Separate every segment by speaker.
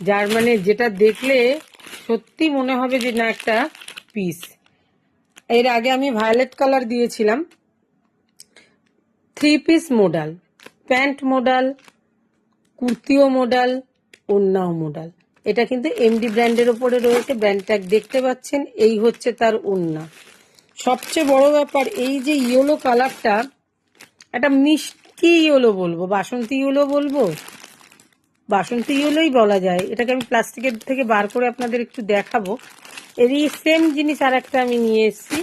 Speaker 1: যার মানে যেটা দেখলে সত্যি মনে হবে যে না একটা পিস। এর আগে আমি ভায়োলেট কালার দিয়েছিলাম, 3 পিস মডাল, প্যান্ট মডাল, কুর্তিও মডাল, ওড়নাও মডাল। এটা কিন্তু এমডি ব্র্যান্ডের ওপরে রয়েছে, ব্র্যান্ড ট্যাগ দেখতে পাচ্ছেন। এই হচ্ছে তার ওড়না। সবচেয়ে বড় ব্যাপার এই যে ইয়েলো কালারটা, একটা মিষ্টি ইয়েলো বলবো, বাসন্তী ইয়েলো বলবো, বাসন্তী ইয়েলোই বলা যায়। এটাকে আমি প্লাস্টিকের থেকে বার করে আপনাদের একটু দেখাবো। এরই সেম জিনিস আর একটা আমি নিয়ে এসেছি,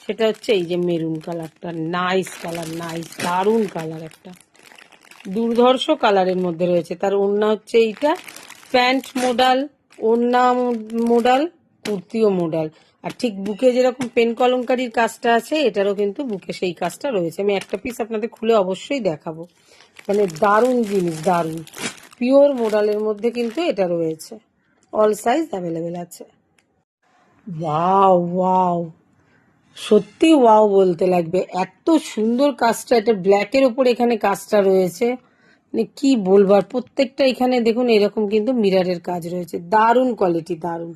Speaker 1: সেটা হচ্ছে এই যে মেরুন কালারটা। নাইস কালার, নাইস, দারুণ কালার, একটা দুর্ধর্ষ কালারের মধ্যে রয়েছে। তার ওড়না হচ্ছে এইটা, প্যান্ট মডাল, ওড়না মডাল, কুর্তিও মডাল। আর ঠিক বুকে যেরকম পেন কলমকারীর কাজটা আছে, এটারও কিন্তু বুকে সেই কাজটা রয়েছে। আমি একটা পিস আপনাদের খুলে অবশ্যই দেখাবো। মানে দারুণ জিনিস, দারুণ পিওর মডালের মধ্যে কিন্তু এটা রয়েছে। অল সাইজ অ্যাভেলেবেল আছে। ওয়াও ওয়াও, সত্যি ওয়াও বলতে লাগবে, এত সুন্দর কাজটা। এটা ব্ল্যাকের উপর এখানে কাজটা রয়েছে, মানে কি বলবার। প্রত্যেকটা এখানে দেখুন এরকম কিন্তু মিরারের কাজ রয়েছে। দারুণ কোয়ালিটি, দারুণ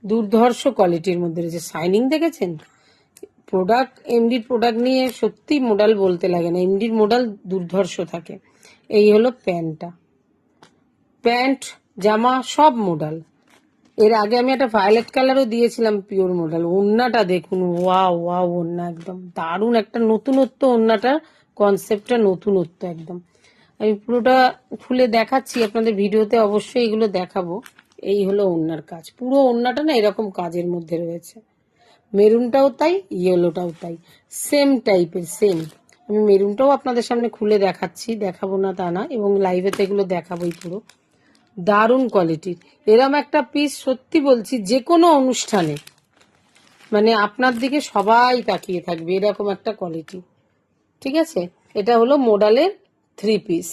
Speaker 1: দুর্ধর্ষ কোয়ালিটির মধ্যে রয়েছে। শাইনিং দেখেছেন? প্রোডাক্ট, এমডির প্রোডাক্ট নিয়ে সত্যি মডাল বলতে লাগে না, এমডির মডাল দুর্ধর্ষ থাকে। এই হলো প্যান্টটা, প্যান্ট জামা সব মডাল। এর আগে আমি একটা ভায়োলেট কালারও দিয়েছিলাম, পিওর মডেল। ওড়নাটা দেখুন, ওয়াও ওয়াও, ওড়না একদম দারুণ, একটা নতুনত্ব, ওড়নাটার কনসেপ্টটা নতুনত্ব একদম। আমি পুরোটা খুলে দেখাচ্ছি আপনাদের, ভিডিওতে অবশ্যই এগুলো দেখাবো। এই হলো ওড়নার কাজ, পুরো ওড়নাটা না এরকম কাজের মধ্যে রয়েছে। মেরুনটাও তাই, ইয়েলোটাও তাই, সেম টাইপের, সেম। আমি মেরুনটাও আপনাদের সামনে খুলে দেখাচ্ছি, দেখাবো না তা না, এবং লাইভেতে এগুলো দেখাবোই পুরো। দারুণ কোয়ালিটির এরম একটা পিস, সত্যি বলছি যে কোনো অনুষ্ঠানে মানে আপনার দিকে সবাই তাকিয়ে থাকবে, এরকম একটা কোয়ালিটি। ঠিক আছে, এটা হলো মোডালের 3 পিস।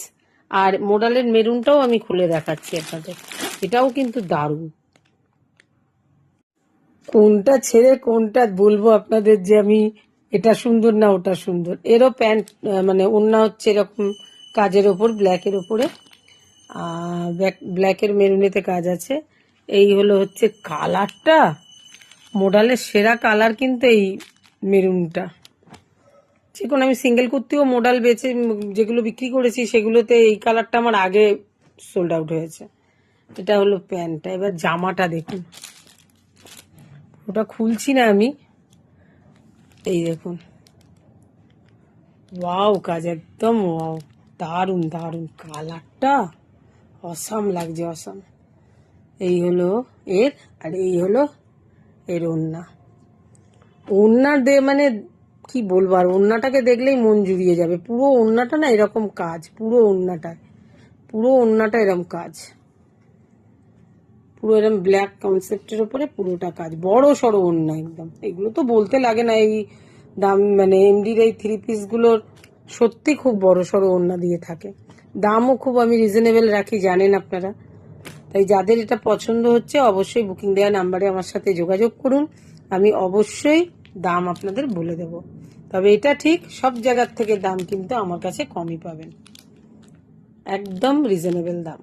Speaker 1: আর মোডালের মেরুনটাও আমি খুলে দেখাচ্ছি আপনাদের, এটাও কিন্তু দারুণ। কোনটা ছেড়ে কোনটা বলবো আপনাদের যে আমি এটা সুন্দর না ওটা সুন্দর। এরও প্যান্ট মানে ওড়না হচ্ছে এরকম কাজের ওপর, ব্ল্যাকের ওপরে, ব্ল্যাকের মেরুনেতে কাজ আছে। এই হলো হচ্ছে কালারটা, মোডালের সেরা কালার কিন্তু এই মেরুনটা। যে কোনো আমি সিঙ্গেল কুর্তিও মোডাল বেচে যেগুলো বিক্রি করেছি, সেগুলোতে এই কালারটা আমার আগে সোল্ড আউট হয়েছে। এটা হলো প্যান্টটা। এবার জামাটা দেখুন, ওটা খুলছি না আমি, এই দেখুন, ওয়াও কাজ, একদম ওয়াও, দারুণ দারুণ কালারটা, অসাম লাগছে, অসাম। এই হলো এর, আর এই হলো এর ওড়না। ওড়না মানে কি বলবো, আর ওড়নাটাকে দেখলেই মন জুড়িয়ে যাবে। পুরো ওড়নাটা না এরকম কাজ, পুরো ওড়নাটায়, পুরো ওড়নাটা এরকম কাজ, পুরো এরকম ব্ল্যাক কনসেপ্টের উপরে পুরোটা কাজ, বড় সড়ো ওড়না একদম। এগুলো তো বলতে লাগে না, এই দাম মানে এমডির এই 3 পিসগুলোর সত্যি খুব বড় সড়ো ওড়না দিয়ে থাকে। দামও খুব আমি রিজনেবল রাখি, জানেন আপনারা। তাই যাদের এটা পছন্দ হচ্ছে অবশ্যই বুকিং দেওয়া নাম্বারে আমার সাথে যোগাযোগ করুন, আমি অবশ্যই দাম আপনাদের বলে দেব। তবে এটা ঠিক, সব জায়গার থেকে দাম কিন্তু আমার কাছে কমই পাবেন, একদম রিজনেবল দাম।